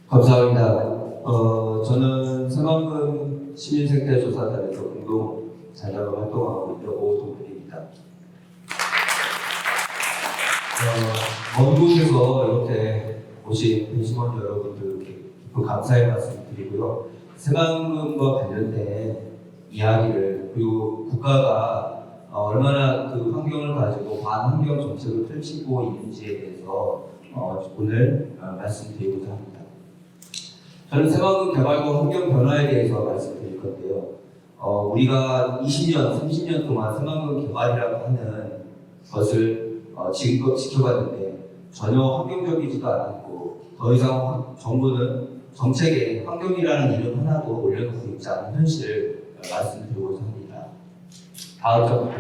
감사합니다. 저는 새만금 시민생태조사단에서 공동 자장으로 활동하고 있는 오동근입니다. 먼 곳에서 이렇게 오신 배심원 여러분들께 깊은 감사의 말씀 드리고요. 새만금과 관련된 이야기를, 그리고 국가가 얼마나 그 환경을 가지고 반환경 정책을 펼치고 있는지에 대해서 오늘 말씀드리고자 합니다. 저는 새만금 개발과 환경 변화에 대해서 말씀드릴 건데요. 우리가 20년, 30년 동안 새만금 개발이라고 하는 것을 지금껏 지켜봤는데 전혀 환경적이지도 않았고, 더 이상 정부는 정책에 환경이라는 이름 하나도 올려놓고 있지 않은 현실을 말씀드리고자 합니다. 다음 장부터.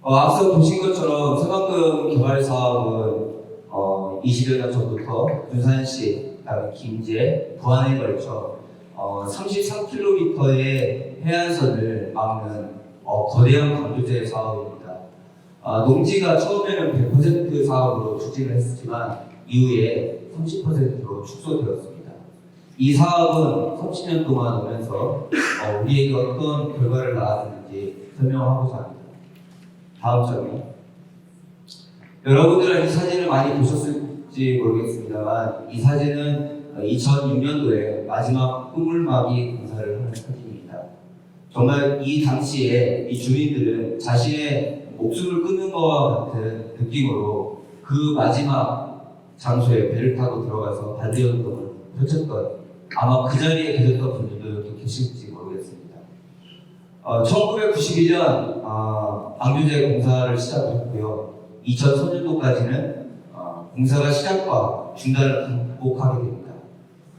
앞서 보신 것처럼 새만금 개발 사업은 20여 년 전부터 군산시, 그다음에 김제, 부안에 걸쳐 33km의 해안선을 막는 거대한 강조제 사업입니다. 농지가 처음에는 100% 사업으로 추진을 했지만 이후에 30%로 축소되었습니다. 이 사업은 30년 동안 오면서 우리에게 어떤 결과를 낳았는지 설명하고자 합니다. 다음 장면. 여러분들은 이 사진을 많이 보셨을지 모르겠습니다만, 이 사진은 2006년도에 마지막 흙물막이 공사를 하는 사진입니다. 정말 이 당시에 이 주민들은 자신의 목숨을 끊는 것과 같은 느낌으로 그 마지막 장소에 배를 타고 들어가서 반대운동을 펼쳤던, 아마 그 자리에 계셨던 분들도 계실지 모르겠습니다. 1991년 방교제 공사를 시작했고요. 2003년도까지는 공사가 시작과 중단을 반복하게 됩니다.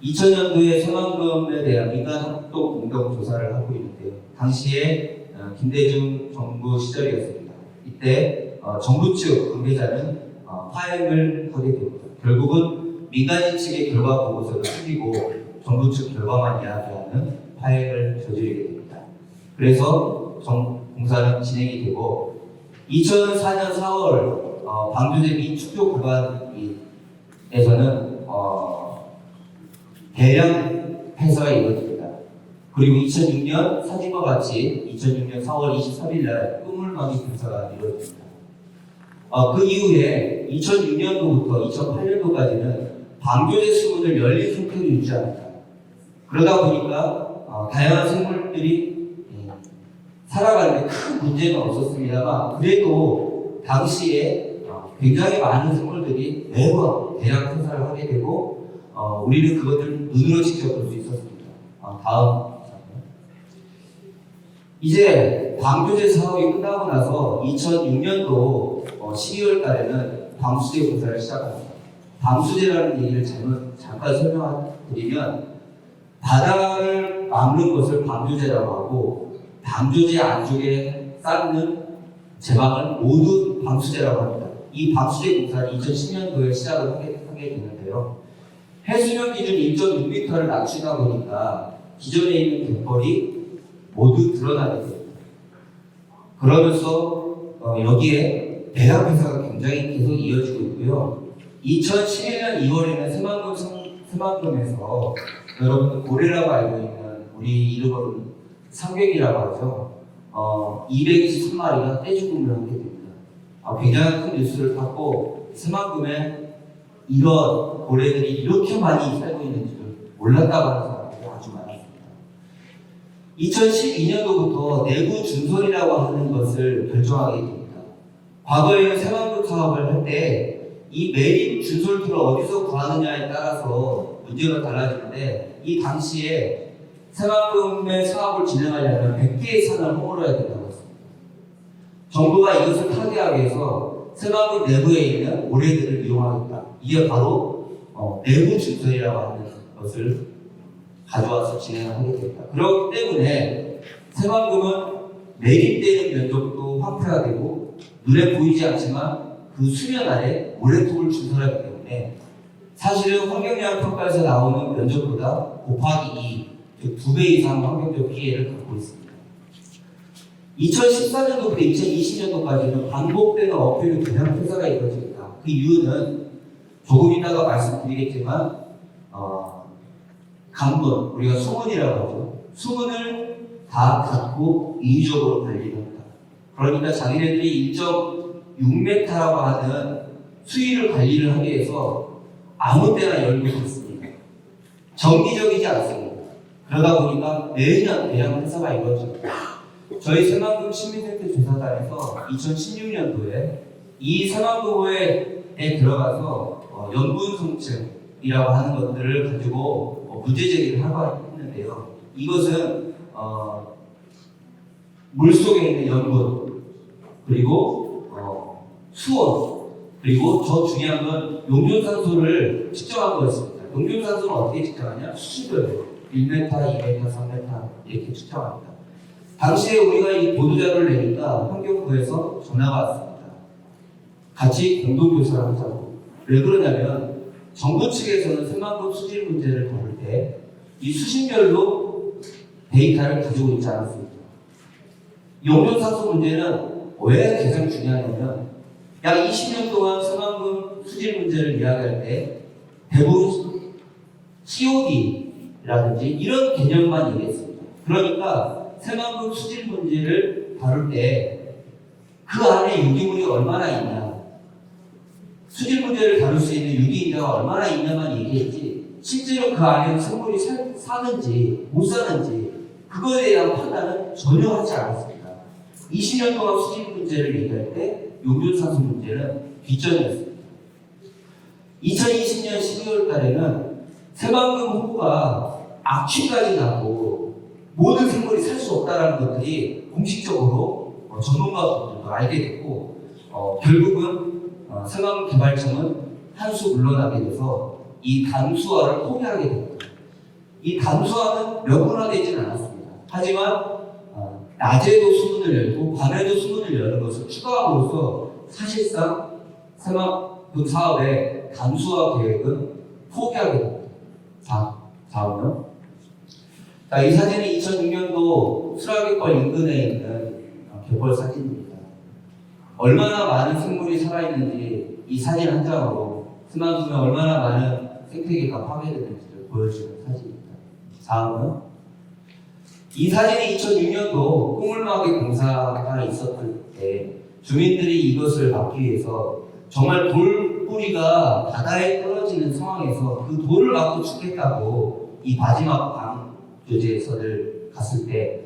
2000년도에 새만금에 대한 민간합동 공동 조사를 하고 있는데요. 당시에 김대중 정부 시절이었습니다. 이때 정부 측 관계자는 파행을 하게 됩니다. 결국은 민간인 측의 결과 보고서를 숨기고 정부 측 결과만 이야기하는 파행을 저지르게 됩니다. 그래서 공사는 진행이 되고, 2004년 4월 방교제 민축조 구간에서는 대량 폐사가 이루어집니다. 그리고 2006년 사진과 같이 2006년 4월 23일 날 흙물막이 공사가 이루어집니다. 그 이후에 2006년도부터 2008년도까지는 방교제 수문을 열린 상태로 유지합니다. 그러다 보니까 다양한 생물들이 살아가는데 큰 문제는 없었습니다만, 그래도 당시에 굉장히 많은 생물들이 매번 대량 폐사를 하게 되고, 우리는 그것을 눈으로 직접 볼 수 있었습니다. 다음. 이제 방교제 사업이 끝나고 나서 2006년도 12월 달에는 방수제 공사를 시작합니다. 방수제라는 얘기를 잠깐 설명드리면, 바다를 막는 것을 방교제라고 하고, 방조제 안쪽에 쌓는 제방을 모두 방수제라고 합니다. 이 방수제 공사는 2010년도에 시작을 하게 되는데요. 해수면 기준 1.6m를 낮추다 보니까 기존에 있는 갯벌이 모두 드러나게 됩니다. 그러면서 여기에 대량 폐사가 굉장히 계속 이어지고 있고요. 2011년 2월에는 새만금에서 여러분들 고래라고 알고 있는, 우리 이름으로는 상객이라고 하죠. 223마리가 떼죽음을 하게 됩니다. 굉장히 큰 뉴스를 탔고, 새만금에 이런 고래들이 이렇게 많이 살고 있는지를 몰랐다고 하는 사람들이 아주 많았습니다. 2012년도부터 내부 준설이라고 하는 것을 결정하게 됩니다. 과거에는 새만금 사업을 할 때 이 매립 준설표를 어디서 구하느냐에 따라서 문제가 달라지는데, 이 당시에 새만금의 사업을 진행하려면 100개의 산을 허물어야 된다고 했습니다. 정부가 이것을 타개하기 위해서 새만금 내부에 있는 모래들을 이용하겠다. 이게 바로 내부 준설이라고 하는 것을 가져와서 진행을 하게 됩니다. 그렇기 때문에 새만금은 매립되는 면적도 황폐화되고 눈에 보이지 않지만 그 수면 아래 모래톱을 준설하기 때문에 사실은 환경영향 평가에서 나오는 면적보다 곱하기 2, 즉 2배 이상 환경적 피해를 갖고 있습니다. 2014년도부터 2020년도까지는 반복되는 어필 대량 폐사가 이루어집니다. 그 이유는 조금 이따가 말씀드리겠지만 강문, 우리가 수문이라고 하죠. 수문을 다 닫고 인위적으로 관리를 한다. 그러니까 자기네들이 1.6m라고 하는 수위를 관리를 하기 위해서 아무 때나 열고 있습니다. 정기적이지 않습니다. 그러다 보니까 매년 대량 행사가 이루어집니다. 저희 새만금 시민센터 조사단에서 2016년도에 이 새만금호에 들어가서 염분성층이라고 하는 것들을 가지고 문제 제기를 하고 했는데요. 이것은 물속에 있는 염분, 그리고 수온, 그리고 더 중요한 건 용존산소를 측정한 거였습니다. 용존산소는 어떻게 측정하냐? 수치별로 1m, 2m, 3m 이렇게 측정합니다. 당시에 우리가 이 보도자료를 내니까 환경부에서 전화가 왔습니다. 같이 공동조사를 하자고. 왜 그러냐면 정부 측에서는 새만금 수질 문제를 다룰 때 이 수신별로 데이터를 가지고 있지 않았습니다. 용존산소 문제는 왜 가장 중요하냐면 약 20년 동안 새만금 수질 문제를 이야기할 때 대부분 COD라든지 이런 개념만 얘기했습니다. 그러니까 새만금 수질 문제를 다룰 때 그 안에 유기물이 얼마나 있냐, 수질 문제를 다룰 수 있는 유기인자가 얼마나 있냐만 얘기했지 실제로 그 안에 생물이 사는지 못 사는지 그거에 대한 판단은 전혀 하지 않았습니다. 20년 동안 수질 문제를 얘기할 때 용존산소 문제는 뒷전이었습니다. 2020년 12월 달에는 새만금 호구가 악취까지 나고 모든 생물이 살 수 없다는 것들이 공식적으로 전문가분들도 알게 됐고 결국은 새만금 개발청은 한 수 물러나게 돼서 이 담수화를 포기하게 됩니다. 이 담수화는 명문화되지는 않았습니다. 하지만 낮에도 수문을 열고 밤에도 수문을 여는 것을 추가함으로써 사실상 새만금 사업의 담수화 계획은 포기하게 됩니다. 다음은 이 사진은 2006년도 수라깃벌 인근에 있는 갯벌 사진입니다. 얼마나 많은 생물이 살아있는지 이 사진 한 장으로 새만금에 얼마나 많은 생태계가 파괴되는지를 보여주는 사진입니다. 다음은 이 사진이 2006년도 콩물막이 공사가 있었을 때 주민들이 이것을 막기 위해서 정말 돌뿌리가 바다에 떨어지는 상황에서 그 돌을 막고 죽겠다고 이 마지막 방조제선을 갔을 때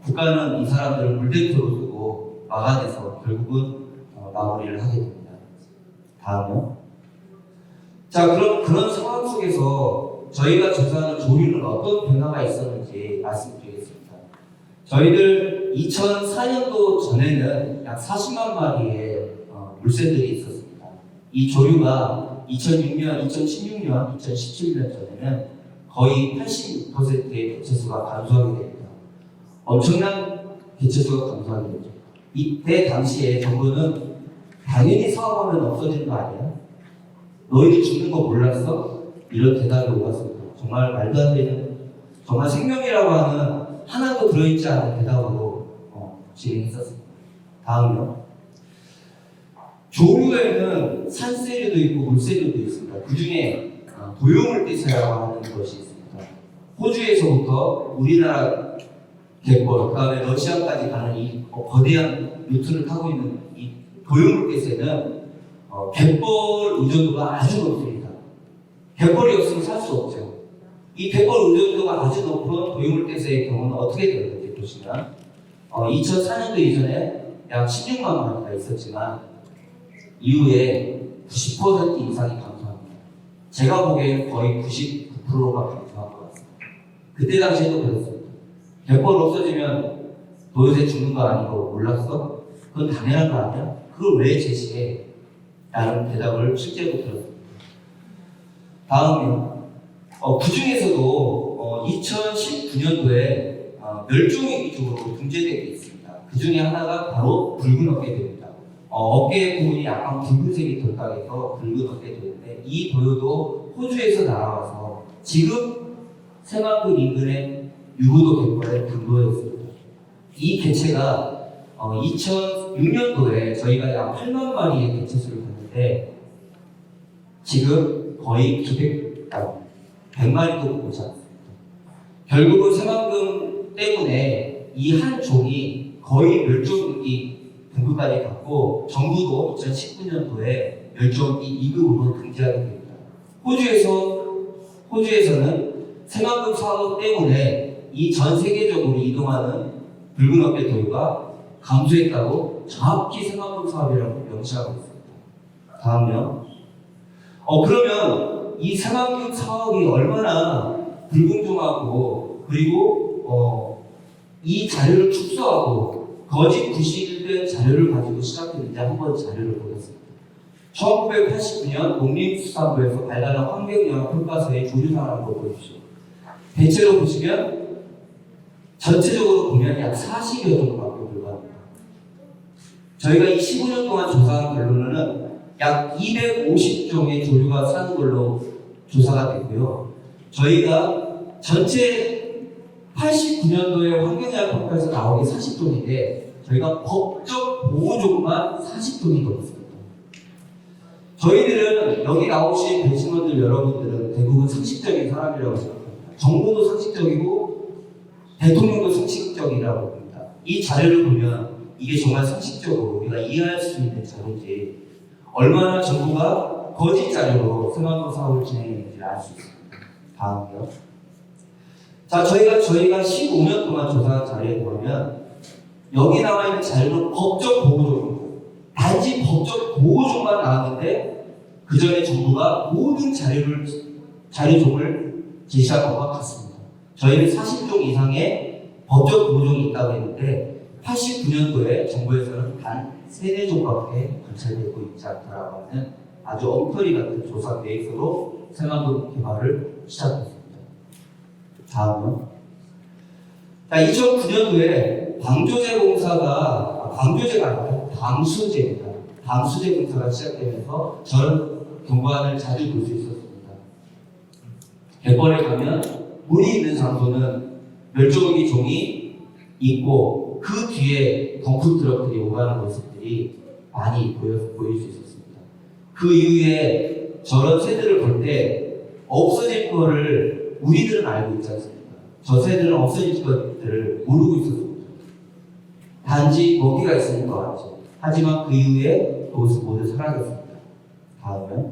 국가는 이 사람들을 물대포로 쓰고 막아내서 결국은 마무리를 하게 됩니다. 다음은 그런 상황 속에서 저희가 조사하는 조류는 어떤 변화가 있었는지 말씀드리겠습니다. 저희들 2004년도 전에는 약 40만 마리의 물새들이 있었습니다. 이 조류가 2006년, 2016년, 2017년 전에는 거의 80%의 개체수가 감소하게 됩니다. 엄청난 개체수가 감소하게 되죠. 이때 당시에 정부는 당연히 사업하면 없어지는 거 아니야? 너희들 죽는 거 몰랐어? 이런 대답이 오갔습니다. 정말 말도 안 되는, 정말 생명이라고 하는 하나도 들어있지 않은 대답으로 진행했었습니다. 다음이요. 조류에는 산새류도 있고 물새류도 있습니다. 그 중에 도요물대새라고 하는 것이 있습니다. 호주에서부터 우리나라 갯벌, 그다음에 러시아까지 가는 이 거대한 루트를 타고 있는 이 도요물대새는 갯벌 의존도가 아주 높습니다. 갯벌이 없으면 살 수 없죠. 이 갯벌 의존도가 아주 높은 도요물대새의 경우는 어떻게 되는지 보시면 2004년도 이전에 약 16만 마리가 있었지만 이후에 90% 이상이 감소합니다. 제가 보기에는 거의 99%가 감소한 것 같습니다. 그때 당시에도 그랬습니다. 갯벌 없어지면 도요새 죽는 거 아니고 몰랐어? 그건 당연한 거 아니야? 그걸 왜 제시해? 라는 대답을 실제로 들었습니다. 다음은 그 중에서도 2019년도에 멸종위 기준으로 등재된 게 있습니다. 그 중에 하나가 바로 붉은 어깨도입니다. 어깨 부분이 약간 붉은색이 덧각해서 붉은 어깨도인데 이 도요도 호주에서 날아와서 지금 새만금 인근의 유부도 갯벌에 등록했습니다. 이 개체가 2006년도에 저희가 약 8만 마리의 개체수를 봤는데 지금 거의 100마리도 보지 않습니다. 결국은 새만금 때문에 이 한 종이 거의 멸종위 등급까지 갔고 정부도 2019년도에 멸종위 2급으로 등재하게 됩니다. 호주에서는 새만금 사업 때문에 이 전 세계적으로 이동하는 붉은 어깨 도유가 감소했다고 정확히 새만금 사업이라고 명시하고 있습니다. 다음요. 그러면 이 새만금 사업이 얼마나 불공정하고 그리고 이 자료를 축소하고 거짓 부실된 자료를 가지고 시작했는지 한번 자료를 보겠습니다. 1989년 농림수산부에서 발간한 환경영향평가서의 조류상을 한번 보십시오. 대체로 보시면 전체적으로 보면 약 40여 종밖에 불과합니다. 저희가 이 15년 동안 조사한 결론은 약 250종의 조류가 사는 걸로 조사가 됐고요. 저희가 전체 89년도에 환경영향평가에서 나온 게 40종인데 저희가 법적 보호종만 40종이 넘었습니다. 저희들은 여기 나오신 배심원들 여러분들은 대부분 상식적인 사람이라고 생각합니다. 정부도 상식적이고 대통령도 상식적이라고 봅니다. 이 자료를 보면 이게 정말 상식적으로 우리가 이해할 수 있는 자료인지 얼마나 정부가 거짓 자료로 새만금 사업을 진행했는지를 알 수 있습니다. 다음이요. 자, 저희가 15년 동안 조사한 자료에 보면 여기 나와 있는 자료는 법적 보호종입니다. 단지 법적 보호종만 나왔는데 그 전에 정부가 모든 자료종을 제시한 것과 같습니다. 저희는 40종 이상의 법적 보호종이 있다고 했는데 89년도에 정부에서는 단 3-4종밖에 관찰되고 있지 않다라고 하는 아주 엉터리 같은 조사 계획서로 새만금 개발을 시작했습니다. 다음은 2009년도에 방조제가 아니라 방수제입니다. 방수제 공사가 시작되면서 저는 경관을 자주 볼 수 있었습니다. 갯벌에 가면 물이 있는 장소는 멸종위 종이 있고 그 뒤에 덩크 트럭들이 오가는 모습들이 많이 보일 수 있었습니다. 그 이후에 저런 새들을 볼 때 없어질 거를 우리들은 알고 있지 않습니까? 저 새들은 없어질 것들을 모르고 있었습니다. 단지 먹이가 있으니까 왔죠. 하지만 그 이후에 그것은 모두 사라졌습니다. 다음은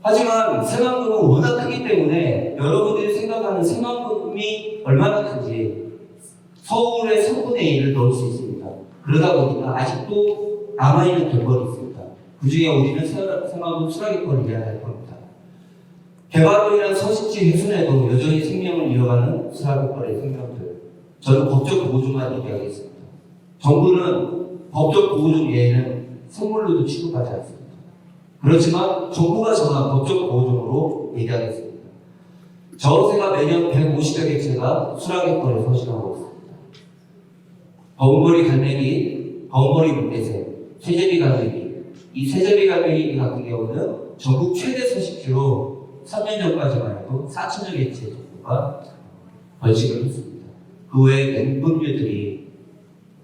하지만 새만금은 워낙 크기 때문에 여러분들이 생각하는 새만금이 얼마나 큰지 서울의 3분의 1을 넣을 수 있습니다. 그러다 보니까 아직도 남아있는 갯벌이 있습니다. 그 중에 우리는 새만금 수라깃벌을 이야기할 겁니다. 개발로 인한 서식지 훼손에도 여전히 생명을 이어가는 수라깃벌의 생명들. 저는 법적 보호종만 얘기하겠습니다. 정부는 법적 보호종 외에는 생물로도 취급하지 않습니다. 그렇지만 정부가 정한 법적 보호종으로 얘기하겠습니다. 저어새가 매년 150여 개체가 수라깃벌에 서식하고 있습니다. 검은머리 갈매기, 검은머리 물개새, 새제비 갈매기. 이 새제비 갈매기 같은 경우는 전국 최대 서식지로 3년 전까지만 해도 4천여 개체 정도가 번식을 했습니다. 그 외에 맹금류들이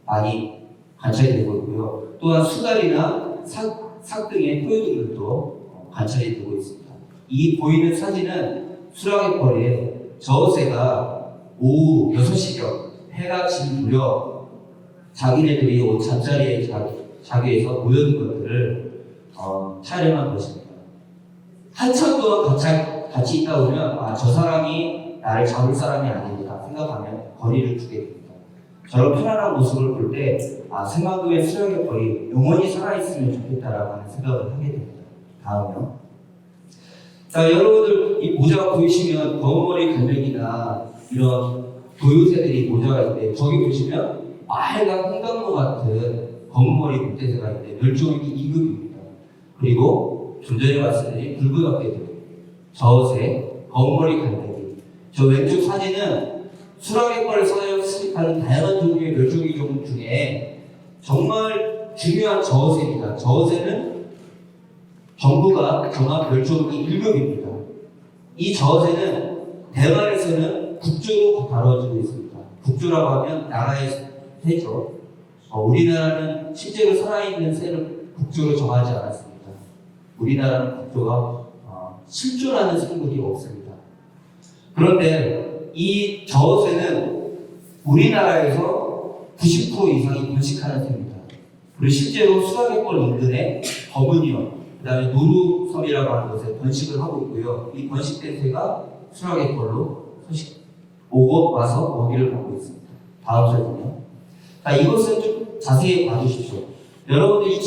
많이 관찰이 되고 있고요. 또한 수달이나 삭 등의 포유들도 관찰이 되고 있습니다. 이 보이는 사진은 수라깃벌에 저어새가 오후 6시경 해가 진 무렵 자기네들이 옷 잠자리에 자기에서 모여든 것들을 촬영한 것입니다. 한참 동안 같이 있다 보면 저 사람이 나를 잡을 사람이 아닙니다 생각하면 거리를 두게 됩니다. 저런 편안한 모습을 볼 때 새만금의 수라깃벌이 영원히 살아있으면 좋겠다라고 하는 생각을 하게 됩니다. 다음요. 자, 여러분들 이 모자가 보이시면 검은머리 갈매기나 이런 도요새들이 모자가 있는데 저기 보시면 빨간 홍당무 같은 검은머리 물개새가 있는데 멸종위기 2급입니다. 그리고 좀 전에 말씀드린 붉은 어깨들, 저어새, 검은머리 갈매기. 저 왼쪽 사진은 수라깃벌을 서식하는 다양한 종류의 멸종위 종 중에 정말 중요한 저어새입니다. 저어새는 정부가 정한 멸종위 1급입니다. 이 저어새는 대만에서는 국조로 다뤄지고 있습니다. 국조라고 하면 나라의 새죠. 우리나라는 실제로 살아있는 새를 국조로 정하지 않았습니다. 우리나라는 국조가 실존하는 생물이 없습니다. 그런데 이 저어새는 우리나라에서 90% 이상이 번식하는 새입니다. 그리고 실제로 수락의골 인근에 거문이요, 그 다음에 노루섬이라고 하는 곳에 번식을 하고 있고요. 이 번식된 새가 수락의골로 오고 와서 먹이를 먹고 있습니다. 다음 사진이요. 자, 이것은 좀 자세히 봐주십시오. 여러분들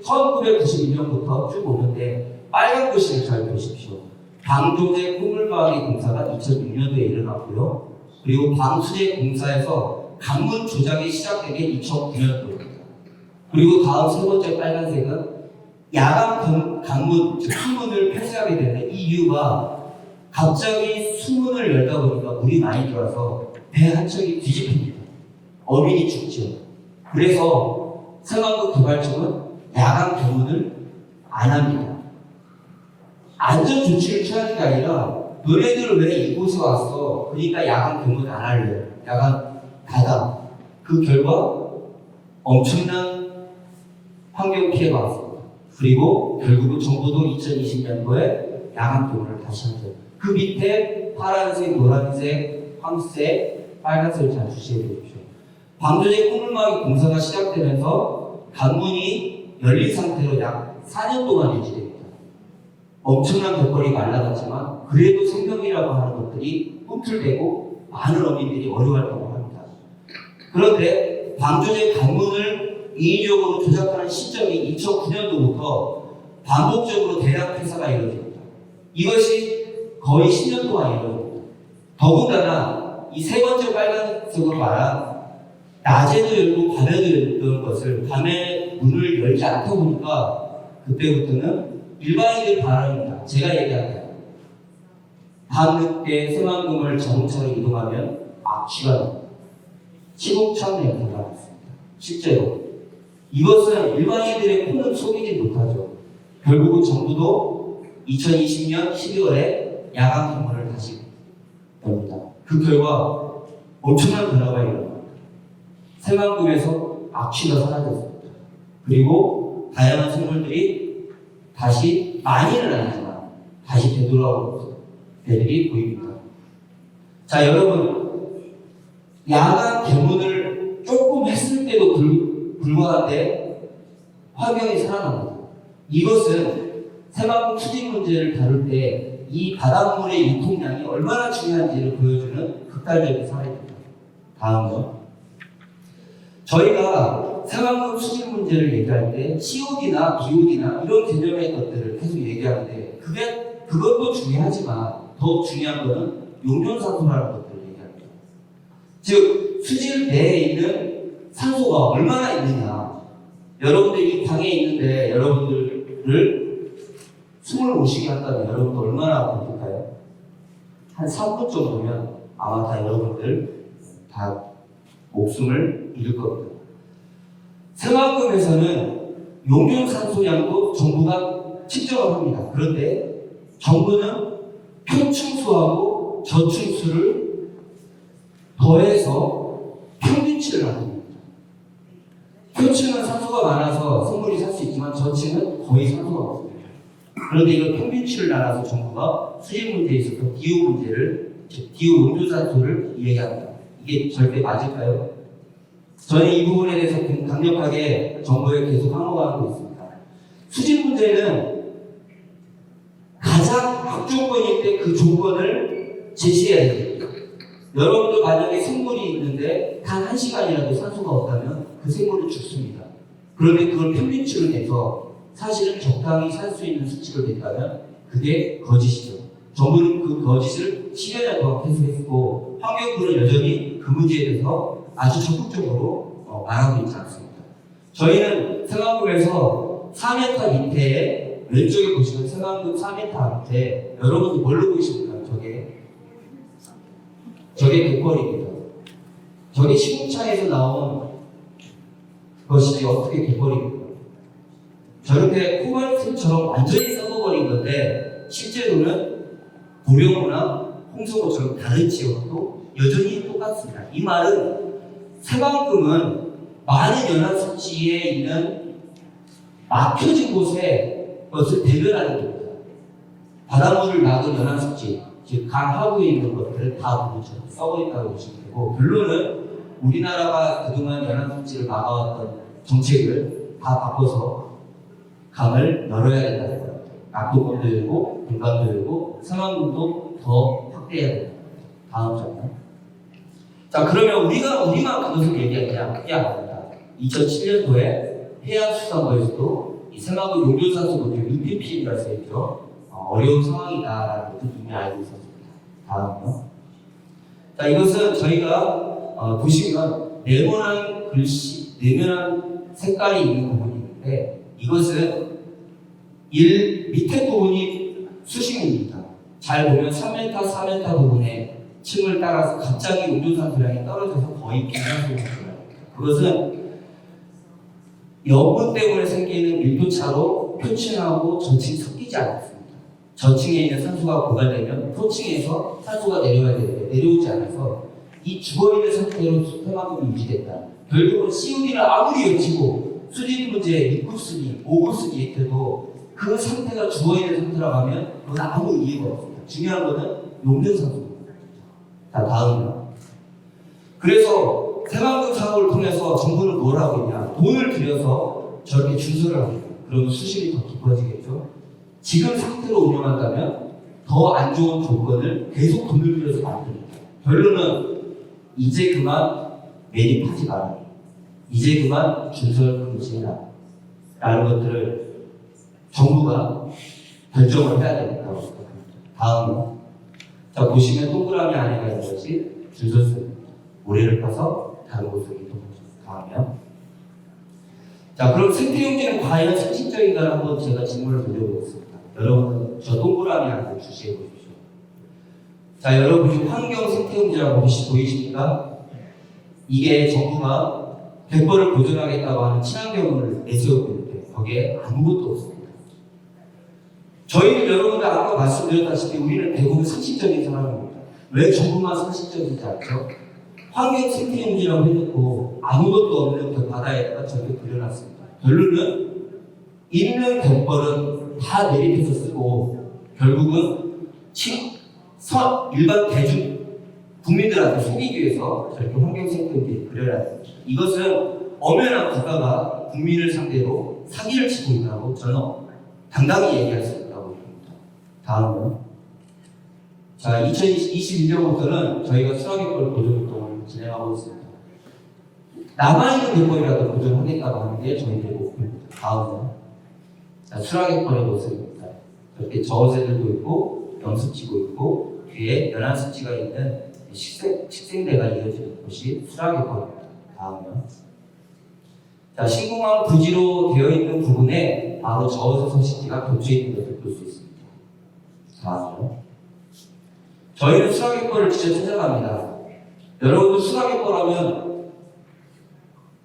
1992년부터 쭉 오는데 빨간 글씨를 잘 보십시오. 방조제 꿈물마을이 공사가 2006년도에 일어났고요. 그리고 방수제 공사에서 강문 조작이 시작된 게 2009년도입니다. 그리고 다음 세 번째 빨간색은 야간 강문, 즉 수문을 폐쇄하게 되는 이유가 갑자기 수문을 열다 보니까 물이 많이 들어와서 배 한 척이 뒤집힙니다. 어민이 죽죠. 그래서 상암구 개발청은 야간 개문을 안 합니다. 안전 조치를 취하는 게 아니라 너네들은 왜 이곳에 왔어? 그러니까 야간 개문 안 할래. 야간 닫아. 그 결과 엄청난 환경 피해가 왔습니다. 그리고 결국은 정부도 2020년도에 야간 개문을 다시 하죠. 그 밑에 파란색, 노란색, 황색, 빨간색을 잘 주시해 주십시오. 방조제 꿈물마을 공사가 시작되면서 관문이 열린 상태로 약 4년 동안 유지됩니다. 엄청난 갯벌이가 날아갔지만 그래도 생명이라고 하는 것들이 꿈틀대고 많은 어민들이 어려워했다고 합니다. 그런데 방조제 관문을 인위적으로 조작하는 시점이 2009년도부터 반복적으로 대량 폐사가 이루어집니다. 이것이 거의 10년 동안 이루어집니다. 더군다나 이 세 번째 빨간색으로 말한 낮에도 열고 밤에도 열던 것을 밤에 문을 열지 않다 보니까 그때부터는 일반인들 바람입니다. 제가 얘기합니다. 밤늦게 새만금을 자동차로 이동하면 악취가 시국창 냄새가 났습니다. 실제로 이것은 일반인들의 코는 속이지 못하죠. 결국은 정부도 2020년 12월에 야간 근무를 다시 엽니다. 그 결과 엄청난 변화가 일어납니다. 새만금에서 악취가 사라졌습니다. 그리고 다양한 생물들이 다시, 많이는 아니지만 다시 되돌아오는 배들이 보입니다. 자, 여러분, 야간 개문을 조금 했을 때도 불과한데 환경이 살아납니다. 이것은 새만금 수질 문제를 다룰 때 이 바닷물의 유통량이 얼마나 중요한지를 보여주는 극단적인 사례입니다. 다음은 저희가 새만금 수질 문제를 얘기할 때 COD나 BOD나 이런 개념의 것들을 계속 얘기하는데 그것도 중요하지만 더 중요한 것은 용존산소라는 것들을 얘기합니다. 즉 수질 내에 있는 산소가 얼마나 있느냐. 여러분들 이 방에 있는데 여러분들을 숨을 못 쉬게 한다면 여러분들 얼마나 버틸까요? 한 3분 정도면 아마 다 여러분들 다 목숨을 잃을 겁니다. 새만금에서는 용존산소량도 정부가 측정을 합니다. 그런데 정부는 표층수하고 저층수를 더해서 평균치를 만듭니다. 표층은 산소가 많아서 생물이 살 수 있지만 저층은 거의 산소가 없습니다. 그런데 이걸 평균치를 나눠서 정부가 수질 문제에 있어서 기후 문제를, 즉 기후 용존산소를 얘기합니다. 이게 절대 맞을까요? 저는 이 부분에 대해서 강력하게 정부에 계속 항의하고 있습니다. 수질 문제는 가장 악조건일 때 그 조건을 제시해야 됩니다. 여러분들 만약에 생물이 있는데 단 1시간이라도 산소가 없다면 그 생물은 죽습니다. 그런데 그걸 평균치로 내서 사실은 적당히 살 수 있는 수치를 냈다면 그게 거짓이죠. 정부는 그 거짓을 10여 년 동안 계속했고 환경부는 여전히 그 문제에 대해서 아주 적극적으로 말하고 있지 않습니다. 저희는 새만금에서 4m 밑에 왼쪽에 보시면 새만금 4m 밑에 여러분들 뭘로 보이십니까? 저게 갯벌입니다. 저게 시궁창에서 나온 것이 어떻게 갯벌입니까? 저렇게 코발트처럼 완전히 썩어버린 건데 실제로는 보령호나 홍성호처럼 다른 지역도 여전히 똑같습니다. 이 말은 새만금은 많은 연안 수치에 있는 막혀진 곳에 것을 대변하는 겁니다. 바닷물을 막은 연안습지, 즉 강 하부에 있는 것들을 다 부르죠. 썩어 있다고 보시면 되고, 결론은 우리나라가 그동안 연안습지를 막아왔던 정책을 다 바꿔서 강을 열어야 된다는 거예요. 낙동강도 열고, 금강도 열고, 상암군도 더 확대해야 된다. 다음 장면. 자, 그러면 우리만 그것을 얘기하냐? 그게 아닙니다. 2007년도에 해양수산부에서도 이 새마을 용존산소 문제 UPP라고 써있죠. 어려운 상황이다라는 것을 이미 알고 있었습니다. 다음요. 자, 이것은 저희가 보시면 네모난 글씨, 네모난 색깔이 있는 부분이 있는데 이것은 밑에 부분이 수심입니다. 잘 보면 3m, 4m 부분에 층을 따라서 갑자기 용존산소량이 떨어져서 거의 빈산소가 나옵니다. 그것은 염분 때문에 생기는 밀도차로 표층하고 저층이 섞이지 않았습니다. 저층에 있는 산소가 고갈되면 토층에서 산소가 내려와야 되는데 내려오지 않아서 이 죽어있는 상태로 새만금이 유지됐다. 결국은 COD를 아무리 외치고 수질 문제 6급 쓰기, 5급 쓰기 해도 그 상태가 죽어있는 상태라고 하면 그건 아무 이유가 없습니다. 중요한 것은 용존산소입니다. 자, 다음이요. 그래서 새만금 사업을 통해서 정부는 뭘 하고 있냐? 돈을 들여서 저렇게 준수를 합니다. 그러면 수심이 더 깊어지겠죠. 지금 상태로 운영한다면 더 안 좋은 조건을 계속 돈을 들여서 만듭니다. 결론은 이제 그만 매립하지 마라. 이제 그만 준설 금지해라. 라는 것들을 정부가 결정을 해야 된다고 생각합니다. 다음은 자, 보시면 동그라미 안에가 있는 것이 준설수입니다. 모래를 파서 다른 곳으로 이동하죠. 다음이요. 자, 그럼 생태용지는 과연 상식적인가 한번 제가 질문을 드려보겠습니다. 여러분, 저 동그라미 안에 주시해 보십시오. 자, 여러분, 환경 생태용지라고 보이십니까? 이게 정부가 100번을 보존하겠다고 하는 친환경을 내세우고 있는데 거기에 아무것도 없습니다. 저희는 여러분들 아까 말씀드렸다시피 우리는 대부분 상식적인 사람입니다. 왜 정부만 상식적이지 않죠? 환경 생태용지라고 해놓고 아무것도 없는 그 바다에다가 저렇게 그려놨습니다. 결론은 있는 100번은 다 매립해서 쓰고 결국은 일반 대중 국민들한테 속이기 위해서 저렇게 환경 생태용지를 그려놨습니다. 이것은 엄연한 국가가 국민을 상대로 사기를 치고 있다고 저는 당당히 얘기할 수 있다고 봅니다. 다음은 자, 2021년부터는 저희가 수락의벌 보존운동을 진행하고 있습니다. 남아있는 갯벌이라도 보존하겠다고 하는 게 저희들의 목표입니다. 다음은 자, 수락의벌의 모습입니다. 이렇게 저어새들도 있고 염습지고 있고 뒤에 연안습지가 있는 식생대가 이어지는 곳이 수락의벌입니다. 다음은 자, 신공항 부지로 되어 있는 부분에 바로 저어새 서식지가 겹쳐 있는 것을 볼 수 있습니다. 다음은 저희는 수락의벌을 직접 찾아갑니다. 여러분들 수락의벌 하면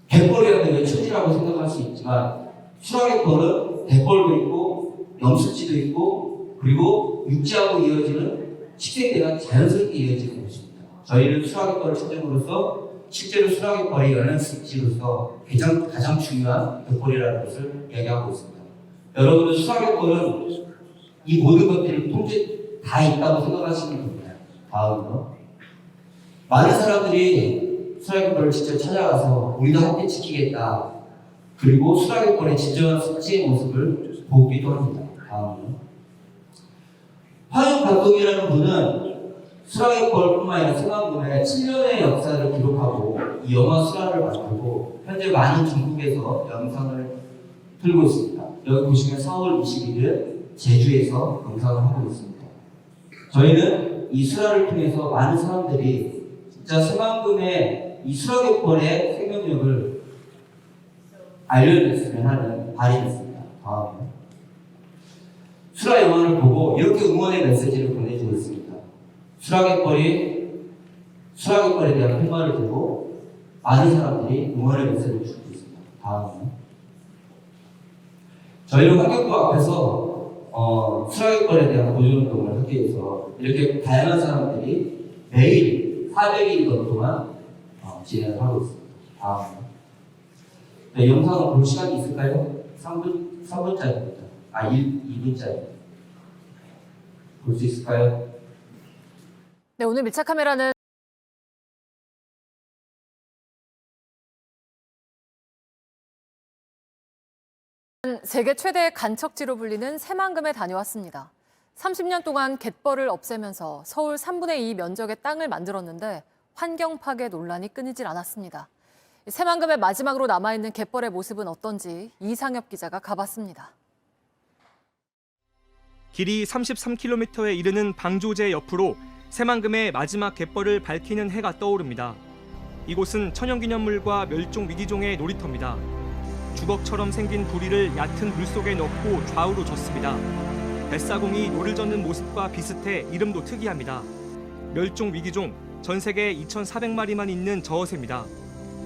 갯벌이라는 게 천지라고 생각할 수 있지만 수락의벌은 갯벌도 있고 염습지도 있고 그리고 육지하고 이어지는 식생대가 자연스럽게 이어지는 곳입니다. 저희는 수락의벌을 찾음으로써 실제로 수락의벌이 연안습지로서 가장 중요한 갯벌이라는 것을 이야기하고 있습니다. 여러분들 수락의벌은 이 모든 것들이 통째 다 있다고 생각하시면 됩니다. 다음으로 많은 사람들이 수락의벌을 직접 찾아가서 우리도 함께 지키겠다. 그리고 수락의벌의 진정한 습지의 모습을 보기도 합니다. 다음으로 화영박동이라는 분은 수락의벌뿐만 아니라 새만금의 7년의 역사를 기록하고 이 영화 수라를 만들고 현재 많은 중국에서 영상을 틀고 있습니다. 여기 보시면 4월 21일 제주에서 영상을 하고 있습니다. 저희는 이 수라를 통해서 많은 사람들이 진짜 새만금의 이 수락의벌의 생명력을 알려냈으면 하는 바람이 있습니다. 다음에 수라 영화를 보고 이렇게 응원의 메시지를 보내주고 있습니다. 수락의벌에 대한 팻말을 들고 많은 사람들이 응원의 메시지를 주고 있습니다. 다음은 저희는 환경부 앞에서 수락의벌에 대한 보존운동을 하기 위해서 이렇게 다양한 사람들이 매일 400일 동안 진행을 하고 있습니다. 다음은 네, 영상을 볼 시간이 있을까요? 3분짜리입니다. 2분짜리. 볼 수 있을까요? 네, 오늘 밀착 카메라는 세계 최대 간척지로 불리는 새만금에 다녀왔습니다. 30년 동안 갯벌을 없애면서 서울 3분의 2 면적의 땅을 만들었는데 환경 파괴 논란이 끊이질 않았습니다. 새만금의 마지막으로 남아있는 갯벌의 모습은 어떤지 이상엽 기자가 가봤습니다. 길이 33km에 이르는 방조제 옆으로 새만금의 마지막 갯벌을 밝히는 해가 떠오릅니다. 이곳은 천연기념물과 멸종위기종의 놀이터입니다. 주걱처럼 생긴 부리를 얕은 물속에 넣고 좌우로 젓습니다. 뱃사공이 노를 젓는 모습과 비슷해 이름도 특이합니다. 멸종위기종, 전 세계 2,400마리만 있는 저어새입니다.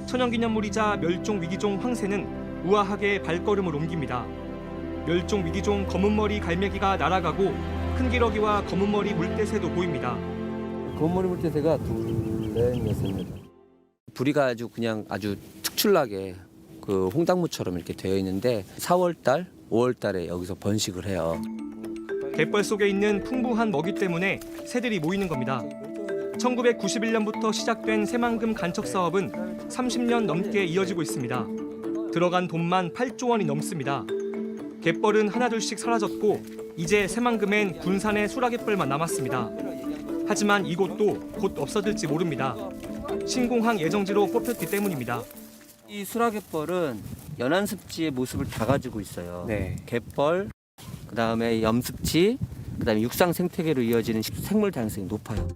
천연기념물이자 멸종위기종 황새는 우아하게 발걸음을 옮깁니다. 멸종위기종 검은머리 갈매기가 날아가고 큰 기러기와 검은머리 물대새도 보입니다. 검은머리 물대새가 둘, 넷, 여섯. 부리가 아주 특출나게 그 홍당무처럼 이렇게 되어 있는데 4월달, 5월달에 여기서 번식을 해요. 갯벌 속에 있는 풍부한 먹이 때문에 새들이 모이는 겁니다. 1991년부터 시작된 새만금 간척 사업은 30년 넘게 이어지고 있습니다. 들어간 돈만 8조 원이 넘습니다. 갯벌은 하나둘씩 사라졌고 이제 새만금엔 군산의 수라갯벌만 남았습니다. 하지만 이곳도 곧 없어질지 모릅니다. 신공항 예정지로 뽑혔기 때문입니다. 이 수라갯벌은 연안습지의 모습을 다 가지고 있어요. 네. 갯벌, 그다음에 염습지, 그다음에 육상 생태계로 이어지는 생물 다양성이 높아요.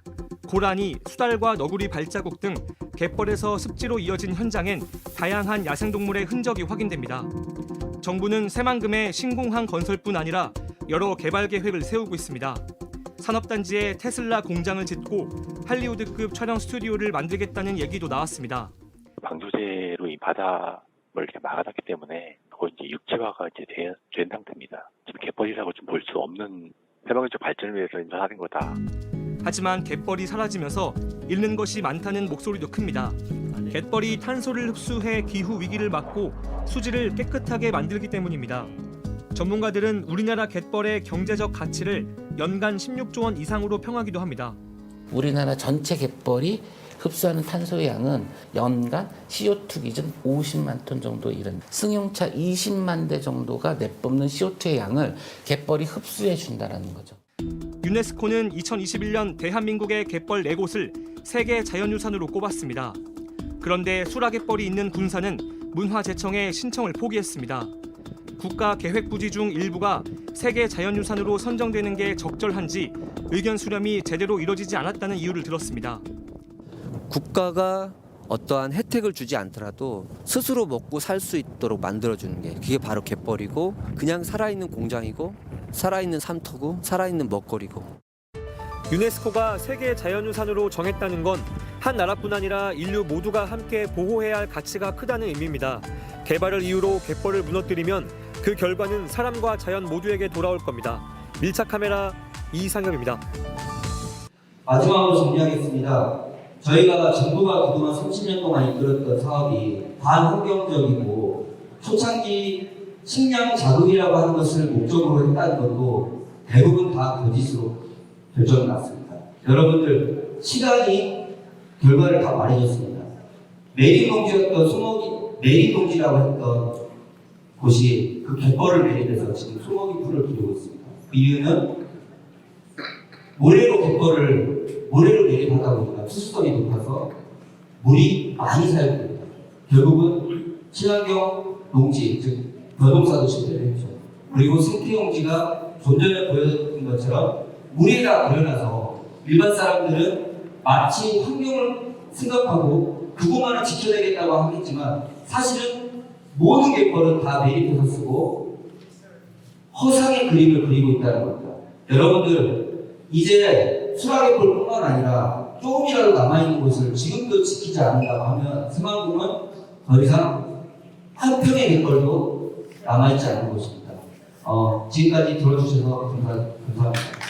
고라니, 수달과 너구리 발자국 등 갯벌에서 습지로 이어진 현장엔 다양한 야생동물의 흔적이 확인됩니다. 정부는 새만금의 신공항 건설뿐 아니라 여러 개발 계획을 세우고 있습니다. 산업단지에 테슬라 공장을 짓고 할리우드급 촬영 스튜디오를 만들겠다는 얘기도 나왔습니다. 방조제로 이 바다를 이렇게 막아놨기 때문에 거의 이제 육지화가 이제 된 상태입니다. 지금 갯벌이라고 좀 볼 수 없는 새만금적 발전을 위해서 이제 하는 거다. 하지만 갯벌이 사라지면서 잃는 것이 많다는 목소리도 큽니다. 갯벌이 탄소를 흡수해 기후 위기를 막고 수질을 깨끗하게 만들기 때문입니다. 전문가들은 우리나라 갯벌의 경제적 가치를 연간 16조 원 이상으로 평하기도 합니다. 우리나라 전체 갯벌이 흡수하는 탄소의 양은 연간 CO2 기준 50만 톤 정도 이른 승용차 20만 대 정도가 내뿜는 CO2의 양을 갯벌이 흡수해 준다는 거죠. 유네스코는 2021년 대한민국의 갯벌 4곳을 세계 자연유산으로 꼽았습니다. 그런데 수라갯벌이 있는 군산은 문화재청에 신청을 포기했습니다. 국가계획부지 중 일부가 세계 자연유산으로 선정되는 게 적절한지 의견 수렴이 제대로 이뤄지지 않았다는 이유를 들었습니다. 국가가 어떠한 혜택을 주지 않더라도 스스로 먹고 살 수 있도록 만들어주는 게 그게 바로 갯벌이고 그냥 살아있는 공장이고 살아있는 삼터고 살아있는 먹거리고. 유네스코가 세계 자연유산으로 정했다는 건 한 나라뿐 아니라 인류 모두가 함께 보호해야 할 가치가 크다는 의미입니다. 개발을 이유로 갯벌을 무너뜨리면 그 결과는 사람과 자연 모두에게 돌아올 겁니다. 밀착 카메라 이상엽입니다. 마지막으로 정리하겠습니다. 저희가 정부가 그동안 30년 동안 이끌었던 사업이 반환경적이고 초창기 식량 자급이라고 하는 것을 목적으로 했다는 것도 대부분 다 거짓으로 결정이 났습니다. 여러분들 시간이 결과를 다 말해줬습니다. 매립농지였던 매립농지라고 했던 곳이 그 갯벌을 매립해서 지금 소고기 풀을 기르고 있습니다. 그 이유는 모래로 매립하다 보니까 투수성이 높아서 물이 많이 사용됩니다. 결국은 친환경 농지, 즉 벼농사도 실패를 했죠. 그리고 생태용지가 좀 전에 보여드린 것처럼 물에다 버려놔서 일반 사람들은 마치 환경을 생각하고 그것만을 지켜내겠다고 하겠지만 사실은 모든 갯벌은 다 매립해서 쓰고 허상의 그림을 그리고 있다는 겁니다. 여러분들 이제 수라갯벌뿐만 아니라 조금이라도 남아있는 곳을 지금도 지키지 않는다고 하면 새만금은 더 이상 한 평의 갯벌도 남아있지 않은 곳입니다. 지금까지 들어주셔서 감사합니다.